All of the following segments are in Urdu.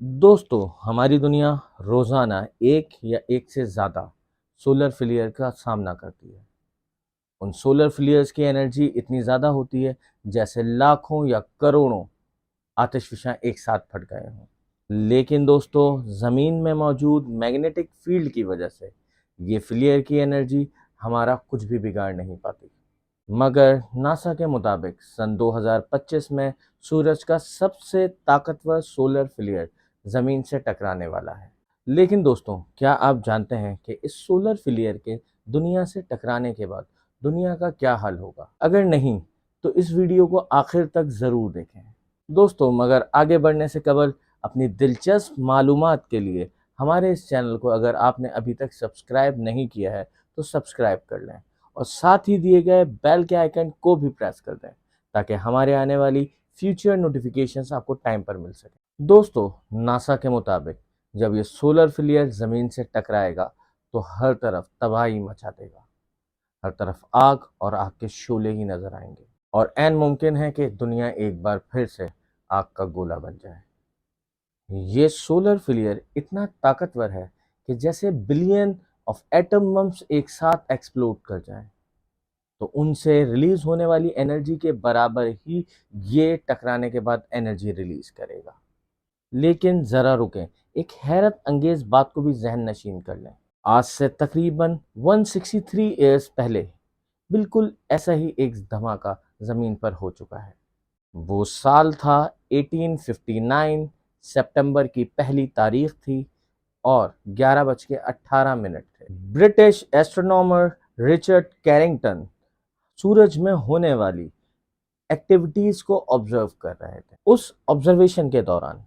دوستو ہماری دنیا روزانہ ایک یا ایک سے زیادہ سولر فلیئر کا سامنا کرتی ہے۔ ان سولر فلیئرز کی انرجی اتنی زیادہ ہوتی ہے جیسے لاکھوں یا کروڑوں آتش فشاں ایک ساتھ پھٹ گئے ہوں۔ لیکن دوستو زمین میں موجود میگنیٹک فیلڈ کی وجہ سے یہ فلیئر کی انرجی ہمارا کچھ بھی بگاڑ نہیں پاتی۔ مگر ناسا کے مطابق سن 2025 میں سورج کا سب سے طاقتور سولر فلیئر زمین سے ٹکرانے والا ہے۔ لیکن دوستوں کیا آپ جانتے ہیں کہ اس سولر فلیئر کے دنیا سے ٹکرانے کے بعد دنیا کا کیا حل ہوگا؟ اگر نہیں تو اس ویڈیو کو آخر تک ضرور دیکھیں۔ دوستوں مگر آگے بڑھنے سے قبل اپنی دلچسپ معلومات کے لیے ہمارے اس چینل کو اگر آپ نے ابھی تک سبسکرائب نہیں کیا ہے تو سبسکرائب کر لیں اور ساتھ ہی دیے گئے بیل کے آئیکن کو بھی پریس کر دیں تاکہ ہمارے آنے والی فیوچر نوٹیفیکیشنز آپ کو ٹائم پر مل سکیں۔ دوستو ناسا کے مطابق جب یہ سولر فلیئر زمین سے ٹکرائے گا تو ہر طرف تباہی مچا دے گا، ہر طرف آگ اور آگ کے شعلے ہی نظر آئیں گے اور عین ممکن ہے کہ دنیا ایک بار پھر سے آگ کا گولہ بن جائے۔ یہ سولر فلیئر اتنا طاقتور ہے کہ جیسے بلین آف ایٹم بمز ایک ساتھ ایکسپلوڈ کر جائیں تو ان سے ریلیز ہونے والی انرجی کے برابر ہی یہ ٹکرانے کے بعد انرجی ریلیز کرے گا۔ لیکن ذرا رکیں، ایک حیرت انگیز بات کو بھی ذہن نشین کر لیں۔ آج سے تقریباً 163 ایئرز پہلے بالکل ایسا ہی ایک دھماکہ زمین پر ہو چکا ہے۔ وہ سال تھا 1859، سپٹمبر کی پہلی تاریخ تھی اور 11:18 تھے۔ برٹش ایسٹرونامر رچرڈ کیرنگٹن سورج میں ہونے والی ایکٹیویٹیز کو آبزرو کر رہے تھے۔ اس آبزرویشن کے دوران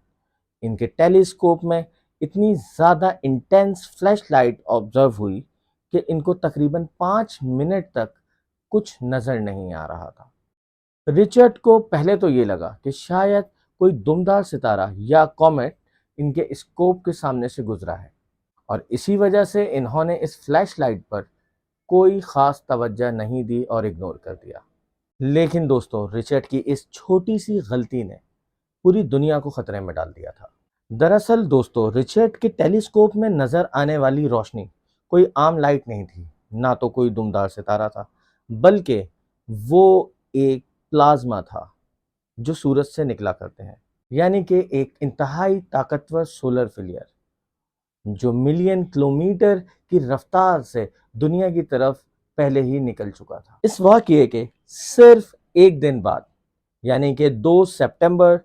ان کے ٹیلیسکوپ میں اتنی زیادہ انٹینس فلیش لائٹ آبزرو ہوئی کہ ان کو تقریباً 5 منٹ تک کچھ نظر نہیں آ رہا تھا۔ رچرڈ کو پہلے تو یہ لگا کہ شاید کوئی دمدار ستارہ یا کومیٹ ان کے اسکوپ کے سامنے سے گزرا ہے اور اسی وجہ سے انہوں نے اس فلیش لائٹ پر کوئی خاص توجہ نہیں دی اور اگنور کر دیا۔ لیکن دوستو رچرڈ کی اس چھوٹی سی غلطی نے پوری دنیا کو خطرے میں ڈال دیا تھا۔ دراصل دوستو رچرڈ کے ٹیلیسکوپ میں نظر آنے والی روشنی کوئی عام لائٹ نہیں تھی، نہ تو کوئی دمدار ستارہ تھا، بلکہ وہ ایک پلازما تھا جو سورج سے نکلا کرتے ہیں، یعنی کہ ایک انتہائی طاقتور سولر فلیئر جو ملین کلومیٹر کی رفتار سے دنیا کی طرف پہلے ہی نکل چکا تھا۔ اس واقعے کے صرف ایک دن بعد یعنی کہ 2 سپٹمبر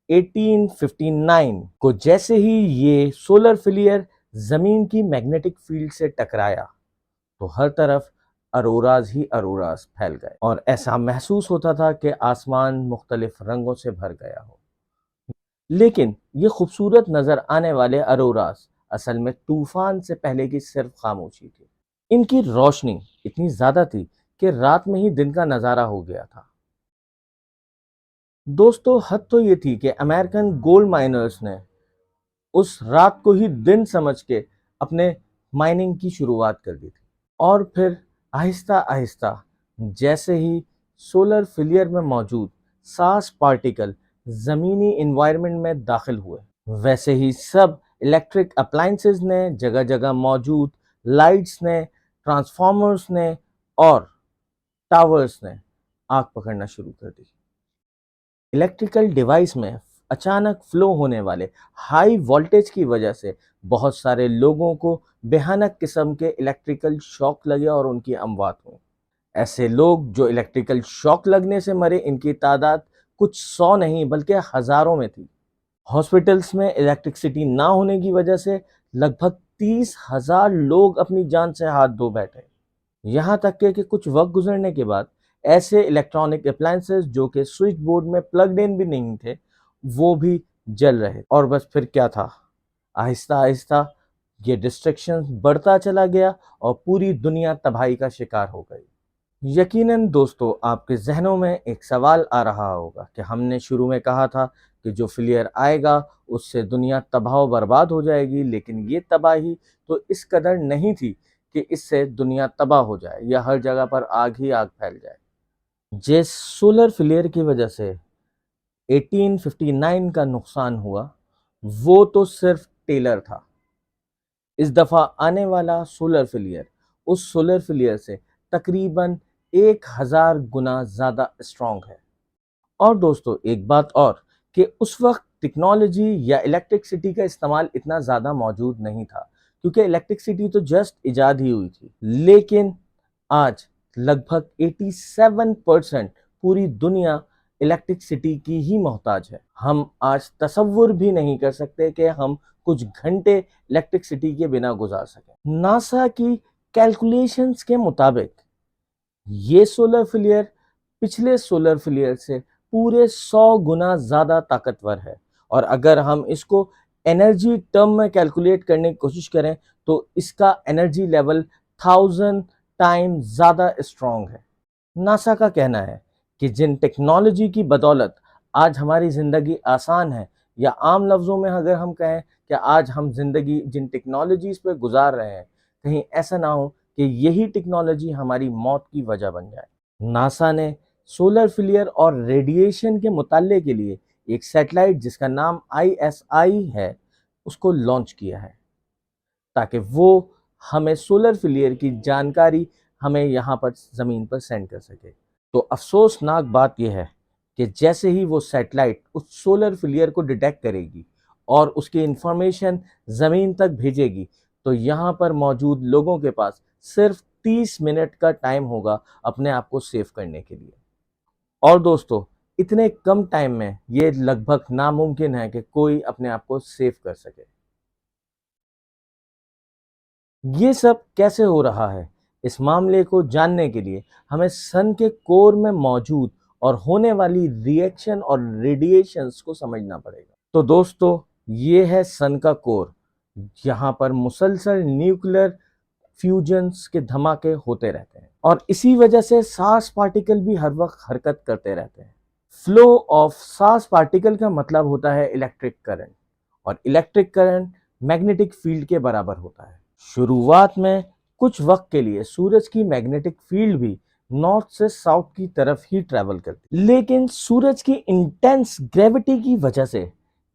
1859 کو جیسے ہی یہ سولر فلیئر زمین کی میگنیٹک فیلڈ سے ٹکرایا تو ہر طرف اروراز ہی اروراز پھیل گئے اور ایسا محسوس ہوتا تھا کہ آسمان مختلف رنگوں سے بھر گیا ہو۔ لیکن یہ خوبصورت نظر آنے والے اروراز اصل میں طوفان سے پہلے کی صرف خاموشی تھی۔ ان کی روشنی اتنی زیادہ تھی کہ رات میں ہی دن کا نظارہ ہو گیا تھا۔ دوستو حد تو یہ تھی کہ امریکن گولڈ مائنرز نے اس رات کو ہی دن سمجھ کے اپنے مائننگ کی شروعات کر دی تھی اور پھر آہستہ آہستہ جیسے ہی سولر فلیئر میں موجود ساس پارٹیکل زمینی انوائرمنٹ میں داخل ہوئے ویسے ہی سب الیکٹرک اپلائنسز نے، جگہ جگہ موجود لائٹس نے، ٹرانسفارمرز نے اور ٹاورز نے آگ پکڑنا شروع کر دی۔ الیکٹریکل ڈیوائس میں اچانک فلو ہونے والے ہائی وولٹیج کی وجہ سے بہت سارے لوگوں کو بھیانک قسم کے الیکٹریکل شاک لگے اور ان کی اموات ہوئی۔ ایسے لوگ جو الیکٹریکل شاک لگنے سے مرے ان کی تعداد کچھ 100 نہیں بلکہ ہزاروں میں تھی۔ ہاسپٹلز میں الیکٹرکسٹی نہ ہونے کی وجہ سے لگ بھگ 30,000 لوگ اپنی جان سے ہاتھ دھو بیٹھے، یہاں تک کہ کچھ وقت گزرنے کے بعد ایسے الیکٹرانک اپلائنسز جو کہ سوئچ بورڈ میں پلگڈ ان بھی نہیں تھے وہ بھی جل رہے اور بس پھر کیا تھا، آہستہ آہستہ یہ ڈسٹرکشن بڑھتا چلا گیا اور پوری دنیا تباہی کا شکار ہو گئی۔ یقیناً دوستو آپ کے ذہنوں میں ایک سوال آ رہا ہوگا کہ ہم نے شروع میں کہا تھا کہ جو فلیئر آئے گا اس سے دنیا تباہ و برباد ہو جائے گی، لیکن یہ تباہی تو اس قدر نہیں تھی کہ اس سے دنیا تباہ ہو جائے یا ہر جگہ پر آگ ہی آگ پھیل جائے۔ جس سولر فلیئر کی وجہ سے 1859 کا نقصان ہوا وہ تو صرف ٹیلر تھا. اس دفعہ آنے والا سولر فلیئر اس سولر فلیئر سے تقریباً 1000 گنا زیادہ اسٹرانگ ہے. اور دوستو ایک بات اور کہ اس وقت ٹیکنالوجی یا الیکٹرکسٹی کا استعمال اتنا زیادہ موجود نہیں تھا کیونکہ الیکٹرکسٹی تو جسٹ ایجاد ہی ہوئی تھی. لیکن آج لگ بھگ 87% پوری دنیا الیکٹرکسٹی کی ہی محتاج ہے. ہم آج تصور بھی نہیں کر سکتے کہ ہم کچھ گھنٹے الیکٹرکسٹی کے بنا گزار سکیں. ناسا کی کیلکولیشنز کے مطابق یہ سولر فلیئر پچھلے سولر فلیئر سے پورے 100 گنا زیادہ طاقتور ہے. اور اگر ہم اس کو انرجی ٹرم میں کیلکولیٹ کرنے کی کوشش کریں تو اس کا انرجی لیول 1000 ٹائم زیادہ اسٹرانگ ہے. ناسا کا کہنا ہے کہ جن ٹیکنالوجی کی بدولت آج ہماری زندگی آسان ہے، یا عام لفظوں میں اگر ہم کہیں کہ آج ہم زندگی جن ٹیکنالوجیز پہ گزار رہے ہیں، کہیں ایسا نہ ہو کہ یہی ٹیکنالوجی ہماری موت کی وجہ بن جائے. ناسا نے سولر فلیئر اور ریڈیشن کے مطالعے کے لیے ایک سیٹلائٹ جس کا نام ISI ہے اس کو لانچ کیا ہے تاکہ وہ ہمیں سولر فلیئر کی جانکاری ہمیں یہاں پر زمین پر سینڈ کر سکے. تو افسوسناک بات یہ ہے کہ جیسے ہی وہ سیٹلائٹ اس سولر فلیئر کو ڈیٹیکٹ کرے گی اور اس کی انفارمیشن زمین تک بھیجے گی تو یہاں پر موجود لوگوں کے پاس صرف 30 منٹ کا ٹائم ہوگا اپنے آپ کو سیو کرنے کے لیے. اور دوستو اتنے کم ٹائم میں یہ لگ بھگ ناممکن ہے کہ کوئی اپنے آپ کو سیو کر سکے. یہ سب کیسے ہو رہا ہے؟ اس معاملے کو جاننے کے لیے ہمیں سن کے کور میں موجود اور ہونے والی ری ایکشن اور ریڈیشنز کو سمجھنا پڑے گا. تو دوستو یہ ہے سن کا کور. یہاں پر مسلسل نیوکلر فیوژنز کے دھماکے ہوتے رہتے ہیں اور اسی وجہ سے ساس پارٹیکل بھی ہر وقت حرکت کرتے رہتے ہیں. فلو آف ساس پارٹیکل کا مطلب ہوتا ہے الیکٹرک کرنٹ، اور الیکٹرک کرنٹ میگنیٹک فیلڈ کے برابر ہوتا ہے. شروعات میں کچھ وقت کے لیے سورج کی میگنیٹک فیلڈ بھی نارتھ سے ساؤتھ کی طرف ہی ٹریول کرتی، لیکن سورج کی انٹینس گریوٹی کی وجہ سے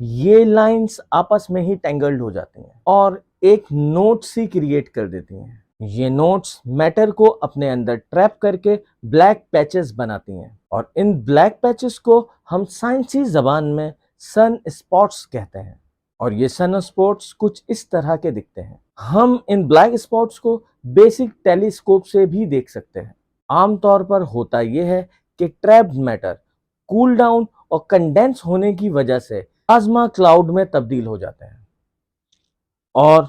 یہ لائنز آپس میں ہی ٹینگلڈ ہو جاتی ہیں اور ایک نوٹ سی کریٹ کر دیتی ہیں. یہ نوٹس میٹر کو اپنے اندر ٹریپ کر کے بلیک پیچز بناتی ہیں، اور ان بلیک پیچز کو ہم سائنسی زبان میں سن اسپاٹس کہتے ہیں. اور یہ سن اسپاٹس کچھ اس طرح کے دکھتے ہیں. ہم ان بلیک اسپاٹس کو بیسک ٹیلیسکوپ سے بھی دیکھ سکتے ہیں. عام طور پر ہوتا یہ ہے کہ ٹریپڈ میٹر کول ڈاؤن اور کنڈینس ہونے کی وجہ سے پلازما کلاؤڈ میں تبدیل ہو جاتے ہیں اور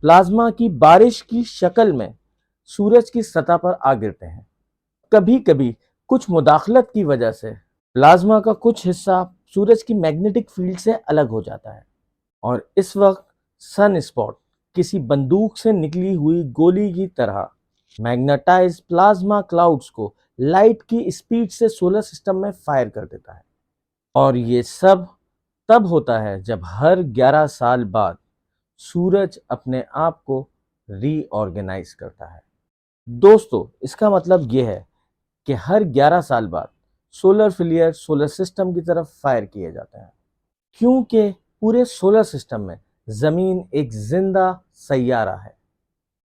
پلازما کی بارش کی شکل میں سورج کی سطح پر آ گرتے ہیں. کبھی کبھی کچھ مداخلت کی وجہ سے پلازما کا کچھ حصہ سورج کی میگنیٹک فیلڈ سے الگ ہو جاتا ہے، اور اس وقت سن اسپاٹ کسی بندوق سے نکلی ہوئی گولی کی طرح میگنیٹائز پلازما کلاؤڈز کو لائٹ کی اسپیڈ سے سولر سسٹم میں فائر کر دیتا ہے. اور یہ سب تب ہوتا ہے جب ہر 11 سال بعد سورج اپنے آپ کو ری آرگنائز کرتا ہے. دوستو اس کا مطلب یہ ہے کہ ہر 11 سال بعد سولر فلیئر سولر سسٹم کی طرف فائر کیے جاتے ہیں، کیونکہ پورے سولر سسٹم میں زمین ایک زندہ سیارہ ہے،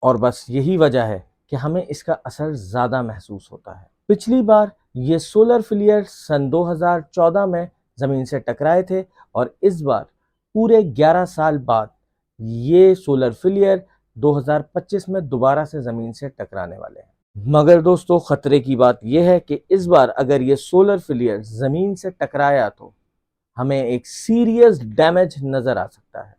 اور بس یہی وجہ ہے کہ ہمیں اس کا اثر زیادہ محسوس ہوتا ہے. پچھلی بار یہ سولر فلیئر سن 2014 میں زمین سے ٹکرائے تھے، اور اس بار پورے 11 سال بعد یہ سولر فلیئر 2025 میں دوبارہ سے زمین سے ٹکرانے والے ہیں. مگر دوستو خطرے کی بات یہ ہے کہ اس بار اگر یہ سولر فلیئر زمین سے ٹکرایا تو ہمیں ایک سیریس ڈیمیج نظر آ سکتا ہے،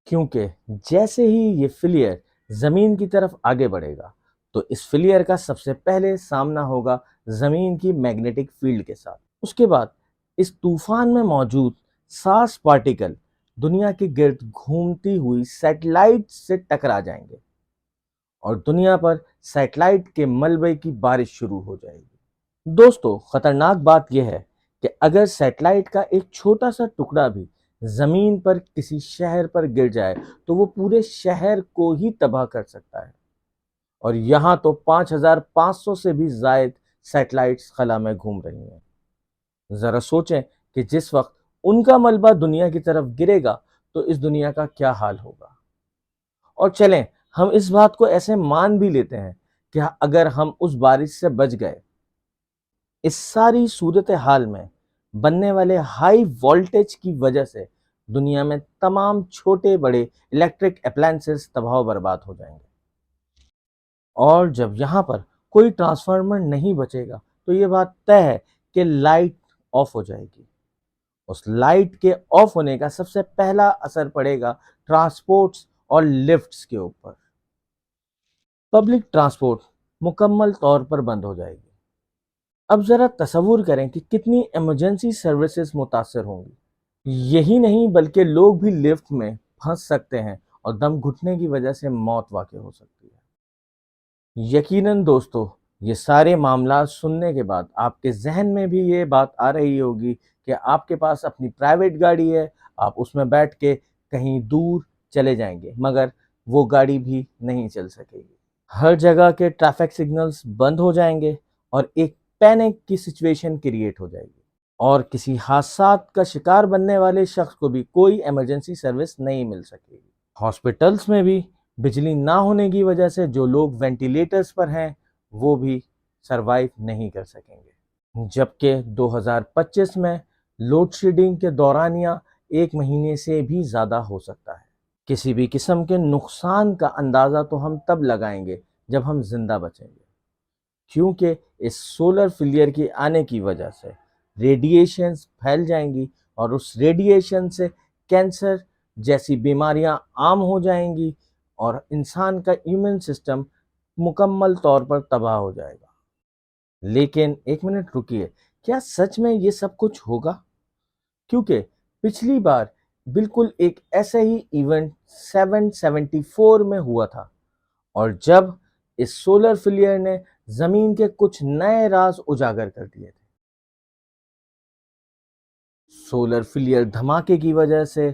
کیونکہ جیسے ہی یہ فلیئر زمین کی طرف آگے بڑھے گا تو اس فلیئر کا سب سے پہلے سامنا ہوگا زمین کی میگنیٹک فیلڈ کے ساتھ. اس کے بعد اس طوفان میں موجود ساس پارٹیکل دنیا کے گرد گھومتی ہوئی سیٹلائٹ سے ٹکرا جائیں گے اور دنیا پر سیٹلائٹ کے ملبے کی بارش شروع ہو جائے گی. دوستو خطرناک بات یہ ہے کہ اگر سیٹلائٹ کا ایک چھوٹا سا ٹکڑا بھی زمین پر کسی شہر پر گر جائے تو وہ پورے شہر کو ہی تباہ کر سکتا ہے، اور یہاں تو 5500 سے بھی زائد سیٹلائٹس خلا میں گھوم رہی ہیں. ذرا سوچیں کہ جس وقت ان کا ملبہ دنیا کی طرف گرے گا تو اس دنیا کا کیا حال ہوگا۔ اور چلیں ہم اس بات کو ایسے مان بھی لیتے ہیں کہ اگر ہم اس بارش سے بچ گئے، اس ساری صورتحال میں بننے والے ہائی وولٹیج کی وجہ سے دنیا میں تمام چھوٹے بڑے الیکٹرک اپلائنسز تباہ و برباد ہو جائیں گے۔ اور جب یہاں پر کوئی ٹرانسفارمر نہیں بچے گا تو یہ بات طے ہے کہ لائٹ آف ہو جائے گی۔ اس لائٹ کے آف ہونے کا سب سے پہلا اثر پڑے گا ٹرانسپورٹس اور لفٹس کے اوپر۔ پبلک ٹرانسپورٹ مکمل طور پر بند ہو جائے گی۔ اب ذرا تصور کریں کہ کتنی ایمرجنسی سروسز متاثر ہوں گی۔ یہی نہیں بلکہ لوگ بھی لفٹ میں پھنس سکتے ہیں اور دم گھٹنے کی وجہ سے موت واقع ہو سکتی ہے۔ یقیناً دوستو، یہ سارے معاملات سننے کے بعد آپ کے ذہن میں بھی یہ بات آ رہی ہوگی کہ آپ کے پاس اپنی پرائیویٹ گاڑی ہے، آپ اس میں بیٹھ کے کہیں دور چلے جائیں گے، مگر وہ گاڑی بھی نہیں چل سکے گی۔ ہر جگہ کے ٹریفک سگنلز بند ہو جائیں گے اور ایک پینک کی سچویشن کریٹ ہو جائے گی، اور کسی حادثات کا شکار بننے والے شخص کو بھی کوئی ایمرجنسی سروس نہیں مل سکے گی۔ ہاسپٹلز میں بھی بجلی نہ ہونے کی وجہ سے جو لوگ وینٹیلیٹرز پر ہیں وہ بھی سروائیو نہیں کر سکیں گے، جبکہ 2025 میں لوڈ شیڈنگ کے دورانیہ 1 مہینے سے بھی زیادہ ہو سکتا ہے۔ کسی بھی قسم کے نقصان کا اندازہ تو ہم تب لگائیں گے جب ہم زندہ بچیں گے، کیونکہ اس سولر فلیئر کی آنے کی وجہ سے ریڈیشنز پھیل جائیں گی اور اس ریڈیشن سے کینسر جیسی بیماریاں عام ہو جائیں گی اور انسان کا ایمیون سسٹم مکمل طور پر تباہ ہو جائے گا۔ لیکن ایک منٹ رکیے، کیا سچ میں یہ سب کچھ ہوگا؟ کیونکہ پچھلی بار بالکل ایک ایسا ہی ایونٹ 774 میں ہوا تھا، اور جب اس سولر فلیئر نے زمین کے کچھ نئے راز اجاگر کر دیے تھے۔ سولر فلیئر دھماکے کی وجہ سے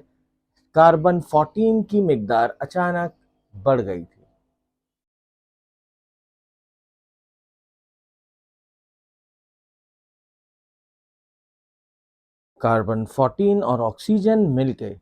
کاربن 14 کی مقدار اچانک بڑھ گئی تھی۔ کاربن 14 اور آکسیجن مل کے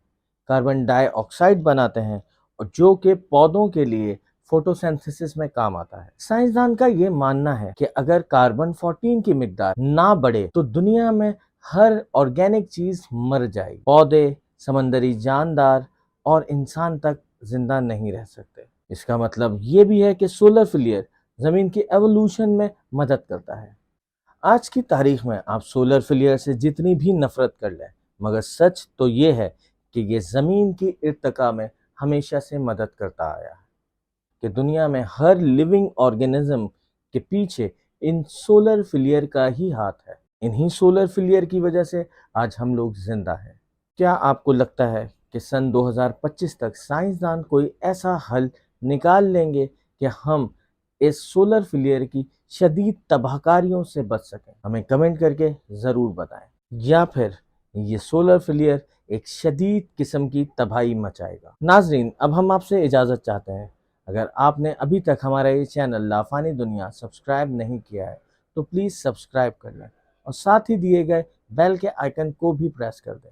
کاربن ڈائی آکسائڈ بناتے ہیں، اور جو کہ پودوں کے لیے فوٹوسینتھسس میں کام آتا ہے۔ سائنسدان کا یہ ماننا ہے کہ اگر کاربن 14 کی مقدار نہ بڑھے تو دنیا میں ہر آرگینک چیز مر جائے گی، پودے، سمندری جاندار اور انسان تک زندہ نہیں رہ سکتے۔ اس کا مطلب یہ بھی ہے کہ سولر فلیئر زمین کی ایوولوشن میں مدد کرتا ہے۔ آج کی تاریخ میں آپ سولر فلیئر سے جتنی بھی نفرت کر لیں، مگر سچ تو یہ ہے کہ یہ زمین کی ارتقاء میں ہمیشہ سے مدد کرتا آیا ہے، کہ دنیا میں ہر لیونگ آرگینزم کے پیچھے ان سولر فلیئر کا ہی ہاتھ ہے۔ انہی سولر فلیئر کی وجہ سے آج ہم لوگ زندہ ہیں۔ کیا آپ کو لگتا ہے کہ سن 2025 تک سائنسدان کوئی ایسا حل نکال لیں گے کہ ہم اس سولر فلیئر کی شدید تباہ کاریوں سے بچ سکیں؟ ہمیں کمنٹ کر کے ضرور بتائیں، یا پھر یہ سولر فلیئر ایک شدید قسم کی تباہی مچائے گا۔ ناظرین، اب ہم آپ سے اجازت چاہتے ہیں۔ اگر آپ نے ابھی تک ہمارا یہ چینل لافانی دنیا سبسکرائب نہیں کیا ہے تو پلیز سبسکرائب کر لیں، اور ساتھ ہی دیے گئے بیل کے آئیکن کو بھی پریس کر دیں۔